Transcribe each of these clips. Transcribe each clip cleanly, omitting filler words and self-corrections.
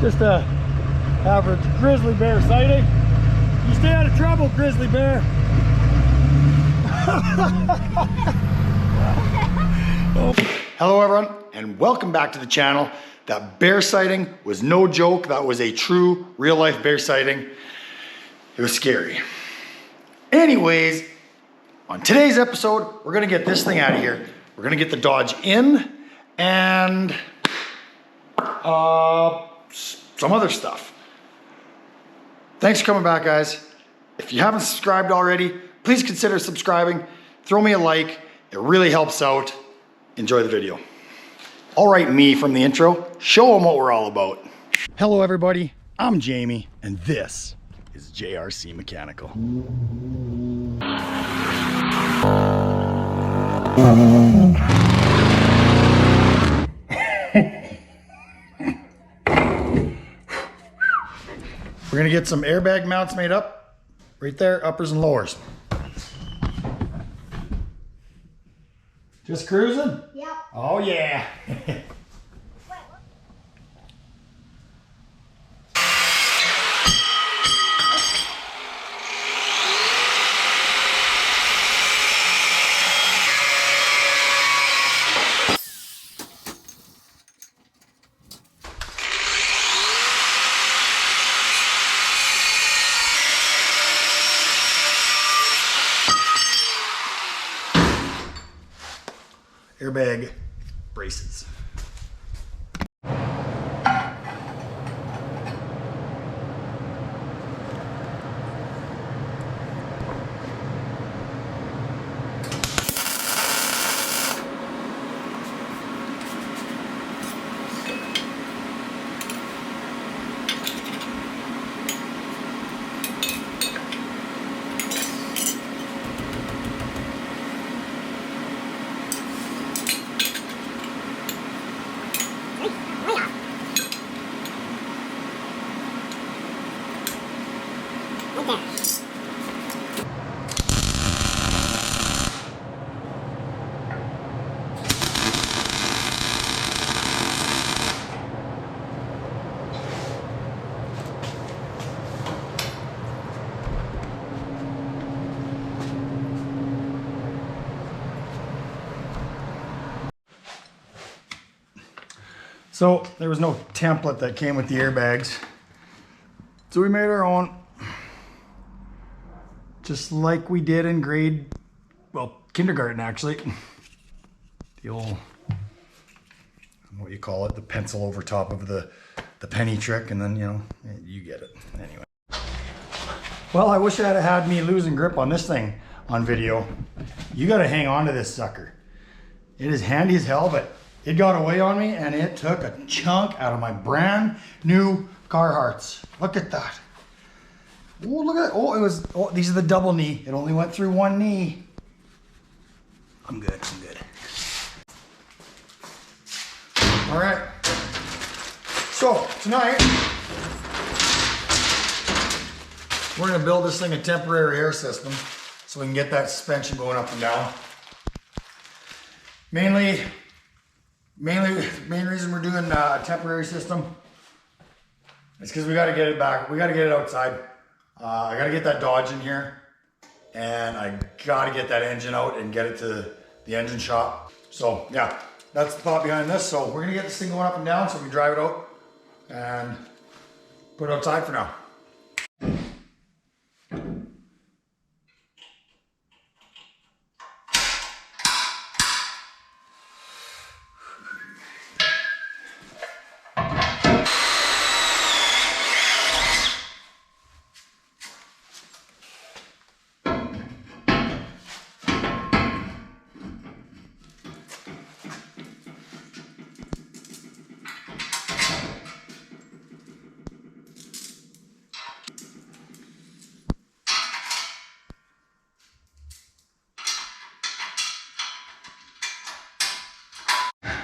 Just a average grizzly bear sighting. You stay out of trouble, grizzly bear. Hello everyone, and welcome back to the channel. That bear sighting was no joke. That was a true real life bear sighting. It was scary. Anyways, on today's episode, we're gonna get this thing out of here. We're gonna get the Dodge in and some other stuff. Thanks for coming back, guys. If you haven't subscribed already, please consider subscribing. Throw me a like. It really helps out. Enjoy the video. All right, me from the intro. Show them what we're all about. Hello, everybody. I'm Jamie, and this is JRC Mechanical. We're gonna get some airbag mounts made up. Right there, uppers and lowers. Just cruising? Yep. Oh yeah. Airbag braces. So there was no template that came with the airbags. So we made our own, just like we did in kindergarten actually. The old, I don't know what you call it, the pencil over top of the penny trick, and then, you know, you get it. Anyway. Well, I wish I had had me losing grip on this thing on video. You gotta hang on to this sucker. It is handy as hell, but it got away on me and it took a chunk out of my brand new Carhartts. Look at that. Oh, look at that. Oh, these are the double knee. It only went through one knee. I'm good. All right. So tonight, we're gonna build this thing a temporary air system so we can get that suspension going up and down. Main reason we're doing a temporary system is because we got to get it back. We got to get it outside. I got to get that Dodge in here, and I got to get that engine out and get it to the engine shop. So yeah, that's the thought behind this. So we're gonna get this thing going up and down so we can drive it out and put it outside for now.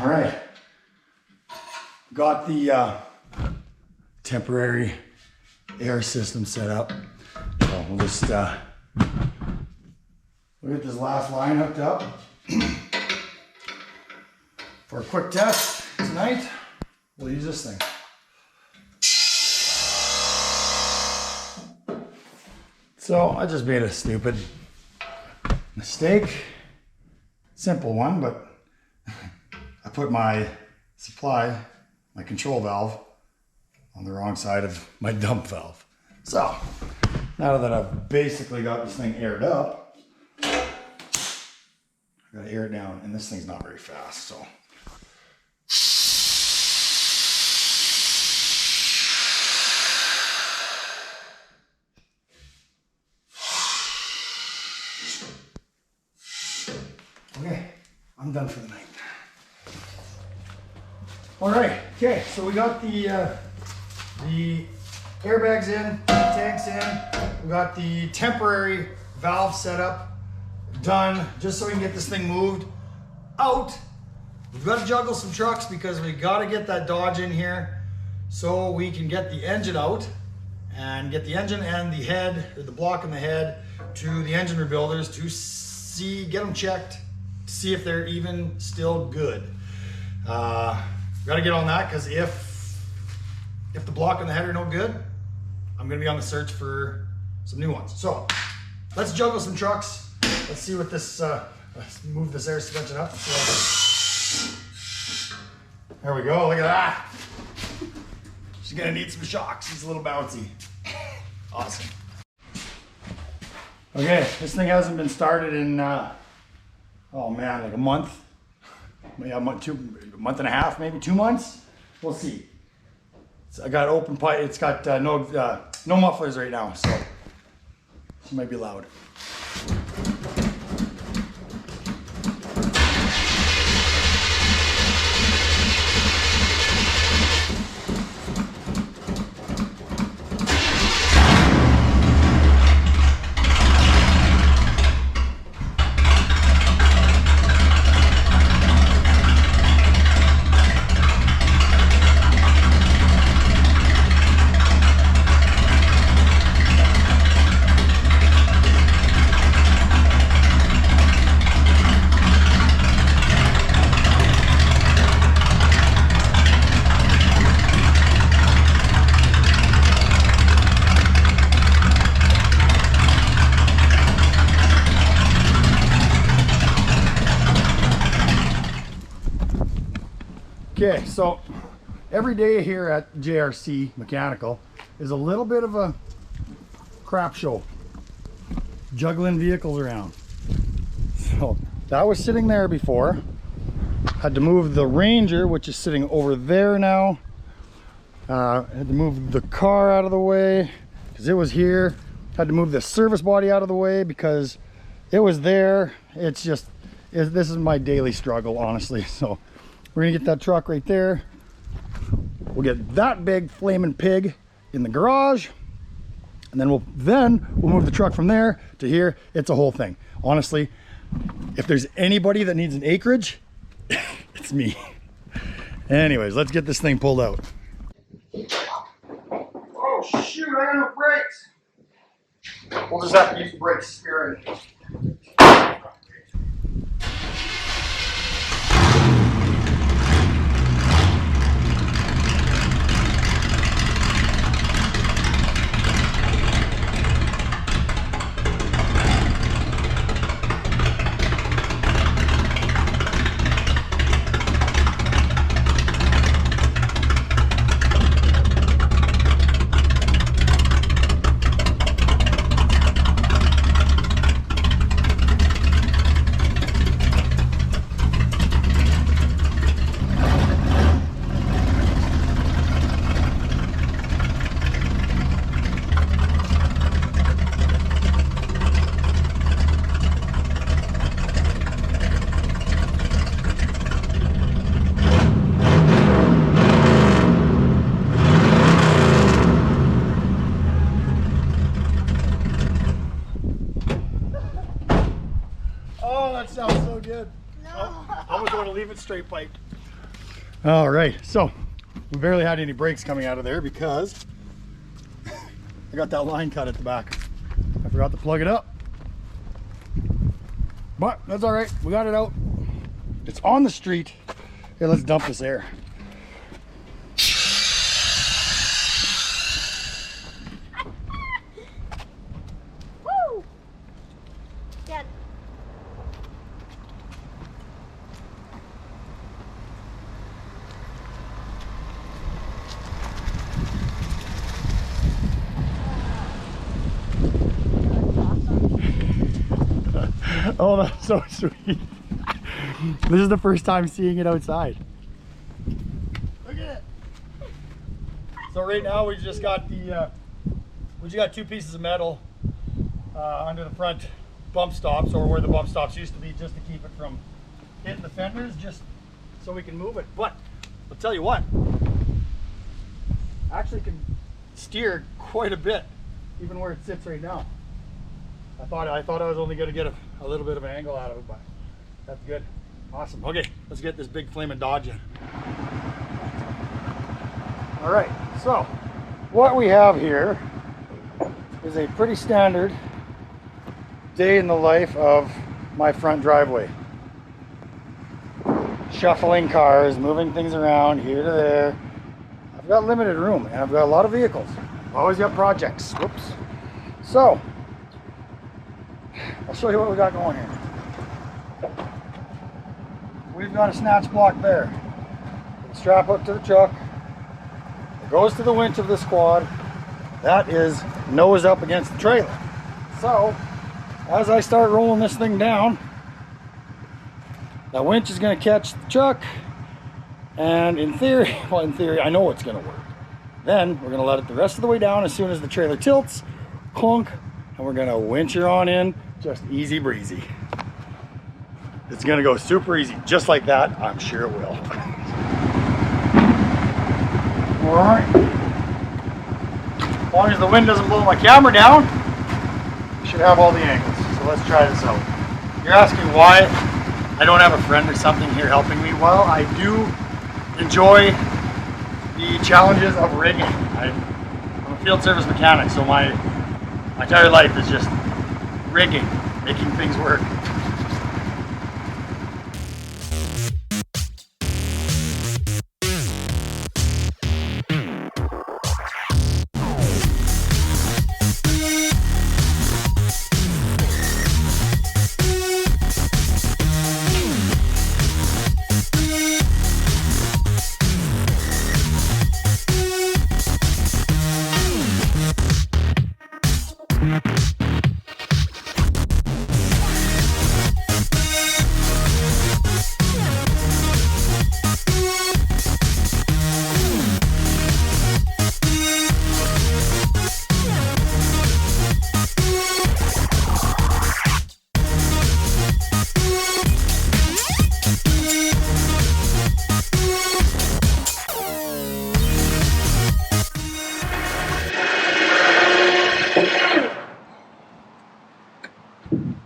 All right, got the temporary air system set up. So we'll just look at this last line hooked up. For a quick test tonight, we'll use this thing. So I just made a stupid mistake. Simple one, but I put my supply, my control valve, on the wrong side of my dump valve. So now that I've basically got this thing aired up, I gotta air it down, and this thing's not very fast, so. Okay, I'm done for the night. All right, okay, so we got the airbags in, tanks in. We got the temporary valve set up, done, just so we can get this thing moved out. We've got to juggle some trucks because we got to get that Dodge in here so we can get the engine out and get the engine and the head, or the block and the head, to the engine rebuilders to see, get them checked, see if they're even still good. Got to get on that, because if the block and the head are no good, I'm going to be on the search for some new ones. So let's juggle some trucks. Let's see what this, let's move this air suspension up. There we go, look at that. She's going to need some shocks. She's a little bouncy. Awesome. Okay, this thing hasn't been started in, oh man, like a month. Maybe a month and a half, maybe 2 months. We'll see. So I got open pipe. It's got no mufflers right now, so she might be loud. Okay, so every day here at JRC Mechanical is a little bit of a crap show, juggling vehicles around. So that was sitting there before. Had to move the Ranger, which is sitting over there now. Had to move the car out of the way because it was here. Had to move the service body out of the way because it was there. It's just, this is my daily struggle, honestly. So we're gonna get that truck right there. We'll get that big flaming pig in the garage, and then we'll move the truck from there to here. It's a whole thing. Honestly, if there's anybody that needs an acreage, it's me. Anyways, let's get this thing pulled out. Oh shoot, I got no brakes. We'll just have to use the brake sparing. That sounds so good. No. Oh, I was going to leave it straight piped. All right, so we barely had any brakes coming out of there because I got that line cut at the back. I forgot to plug it up. But that's all right, we got it out. It's on the street. Okay, let's dump this air. Oh, that's so sweet. This is the first time seeing it outside. Look at it. So right now we just got the two pieces of metal under the front bump stops, or where the bump stops used to be, just to keep it from hitting the fenders, just so we can move it. But I'll tell you what, actually can steer quite a bit, even where it sits right now. I thought I was only going to get a little bit of an angle out of it, but that's good. Awesome. Okay, let's get this big flaming Dodge in. All right, so what we have here is a pretty standard day in the life of my front driveway. Shuffling cars, moving things around here to there. I've got limited room and I've got a lot of vehicles. Always got projects. Whoops. So I'll show you what we got going here. We've got a snatch block there. Strap up to the truck. It goes to the winch of the quad. That is nose up against the trailer. So as I start rolling this thing down, that winch is going to catch the truck, and in theory, I know it's going to work. Then we're going to let it the rest of the way down. As soon as the trailer tilts, clunk, and we're going to winch her on in, just easy breezy. It's going to go super easy, just like that. I'm sure it will. All right. As long as the wind doesn't blow my camera down, I should have all the angles. So let's try this out. You're asking why I don't have a friend or something here helping me. Well, I do enjoy the challenges of rigging. I'm a field service mechanic, so my entire life is just rigging, making things work.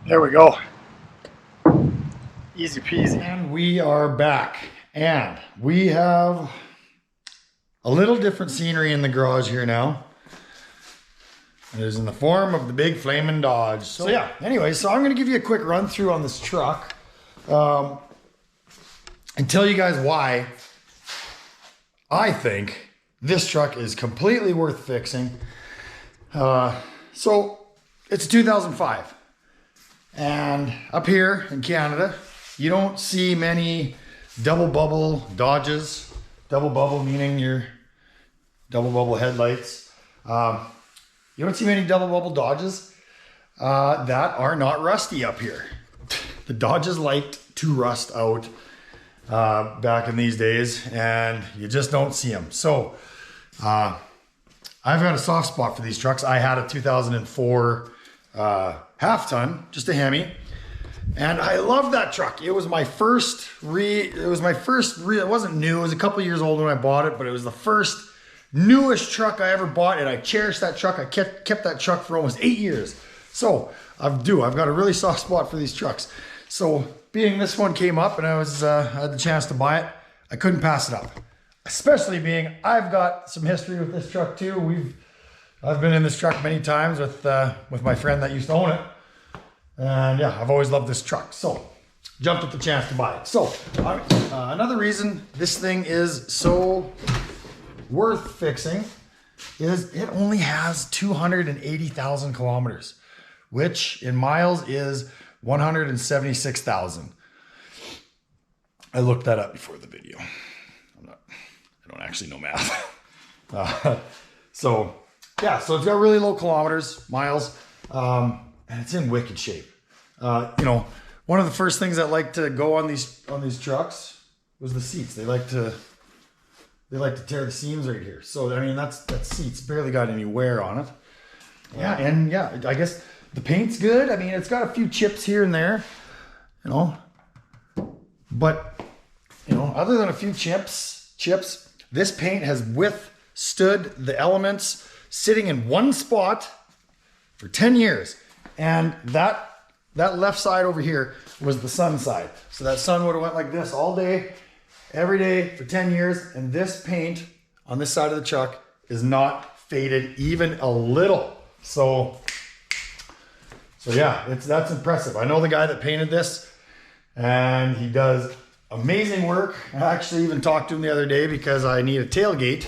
There we go. Easy peasy. And we are back. And we have a little different scenery in the garage here now. It is in the form of the big flaming Dodge. So yeah, anyway, so I'm going to give you a quick run through on this truck. And tell you guys why I think this truck is completely worth fixing. So it's a 2005. And up here in Canada, you don't see many double bubble Dodges. Double bubble meaning your double bubble headlights. You don't see many double bubble Dodges that are not rusty up here. The Dodges liked to rust out back in these days, and you just don't see them. So I've got a soft spot for these trucks. I had a 2004 half ton, just a Hemi, and I love that truck. It was my first it wasn't new, it was a couple years old when I bought it, but it was the first newest truck I ever bought, and I cherished that truck. I kept that truck for almost 8 years. So I've got a really soft spot for these trucks. So being this one came up and I had the chance to buy it, I couldn't pass it up. Especially being I've got some history with this truck too. I've been in this truck many times with my friend that used to own it. And yeah, I've always loved this truck. So jumped at the chance to buy it. So another reason this thing is so worth fixing is it only has 280,000 kilometers, which in miles is 176,000. I looked that up before the video. I don't actually know math. So yeah, so it's got really low kilometers, miles, and it's in wicked shape. You know, one of the first things that like to go on these trucks was the seats. They like to tear the seams right here. So I mean, that seat's barely got any wear on it. Yeah, and yeah, I guess the paint's good. I mean, it's got a few chips here and there, you know, but you know, other than a few chips, this paint has withstood the elements sitting in one spot for 10 years. And that left side over here was the sun side. So that sun would have went like this all day, every day for 10 years. And this paint on this side of the truck is not faded even a little. So yeah, that's impressive. I know the guy that painted this, and he does amazing work. I actually even talked to him the other day because I need a tailgate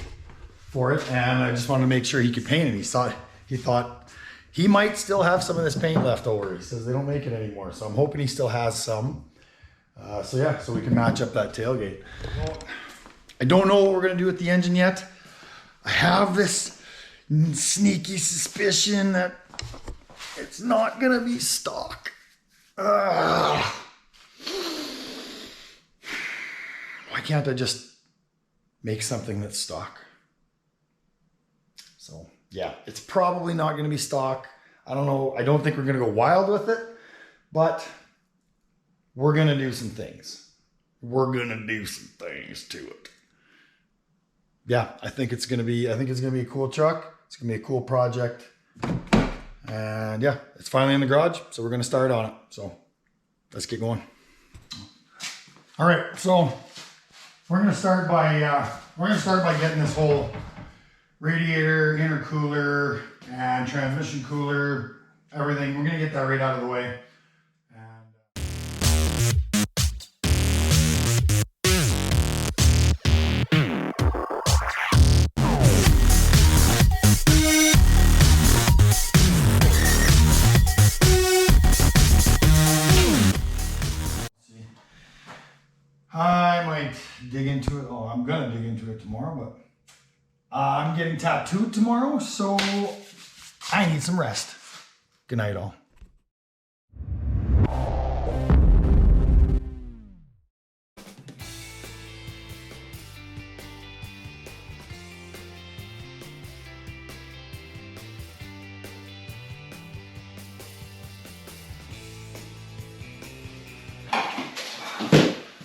for it, and I just wanted to make sure he could paint it. He thought he might still have some of this paint left over. He says they don't make it anymore, so I'm hoping he still has some. So yeah, so we can match up that tailgate. I don't know what we're gonna do with the engine yet. I have this sneaky suspicion that it's not gonna be stock. Why can't I just make something that's stock? So yeah, it's probably not gonna be stock. I don't know. I don't think we're gonna go wild with it, but we're gonna do some things. We're gonna do some things to it. Yeah, I think it's gonna be a cool truck. It's gonna be a cool project. And yeah, it's finally in the garage, so we're gonna start on it. So let's get going. All right, so we're gonna start by getting this whole radiator, intercooler, and transmission cooler, everything. We're gonna get that right out of the way. I might dig into it. Oh, I'm gonna dig into it tomorrow, but I'm getting tattooed tomorrow, so I need some rest. Good night, all.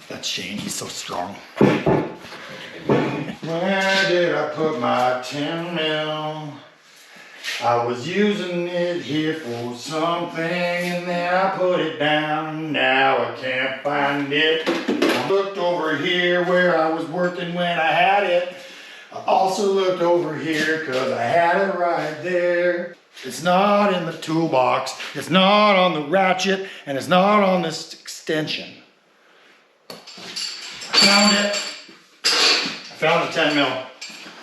That's Shane, he's so strong. Where did I put my 10 mil? I was using it here for something, and then I put it down. Now I can't find it. I looked over here where I was working when I had it. I also looked over here because I had it right there. It's not in the toolbox, it's not on the ratchet, and it's not on this extension. Found it. I found a 10 mil.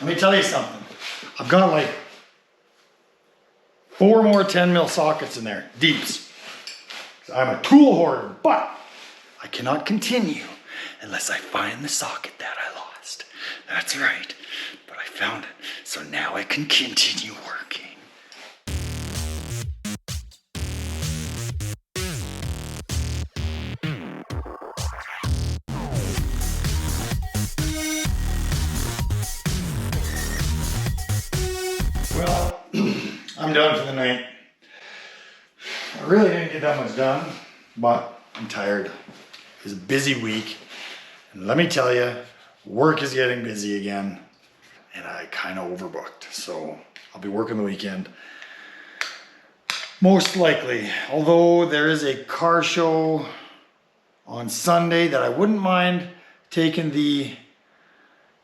Let me tell you something. I've got like 4 more 10 mil sockets in there, deeps. I'm a tool hoarder, but I cannot continue unless I find the socket that I lost. That's right, but I found it, so now I can continue working. Well, I'm done for the night. I really didn't get that much done, but I'm tired. It was a busy week, and let me tell you, work is getting busy again, and I kind of overbooked, so I'll be working the weekend. Most likely, although there is a car show on Sunday that I wouldn't mind taking the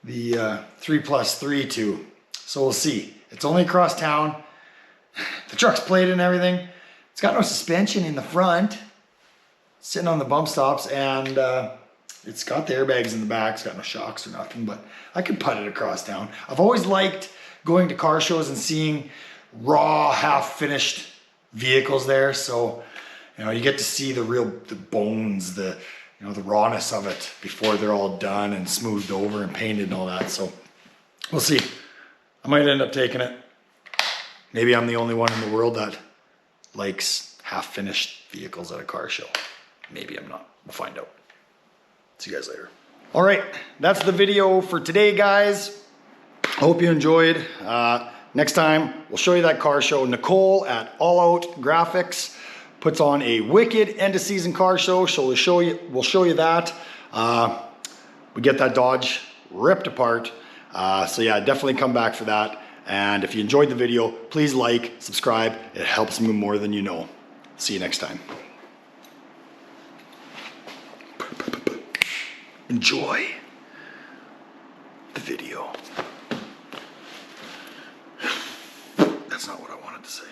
3+3 to, so we'll see. It's only across town. The truck's plated and everything. It's got no suspension in the front, sitting on the bump stops, and it's got the airbags in the back. It's got no shocks or nothing, but I could putt it across town. I've always liked going to car shows and seeing raw, half-finished vehicles there. So, you know, you get to see the bones, the rawness of it before they're all done and smoothed over and painted and all that. So we'll see. I might end up taking it. Maybe I'm the only one in the world that likes half-finished vehicles at a car show. Maybe I'm not. We'll find out. See you guys later. All right, that's the video for today, guys. Hope you enjoyed. Next time, we'll show you that car show. Nicole at All Out Graphics puts on a wicked end of season car show. So we'll show you that. We get that Dodge ripped apart. So yeah, definitely come back for that. And if you enjoyed the video, please like, subscribe. It helps me more than you know. See you next time. Enjoy the video. That's not what I wanted to say.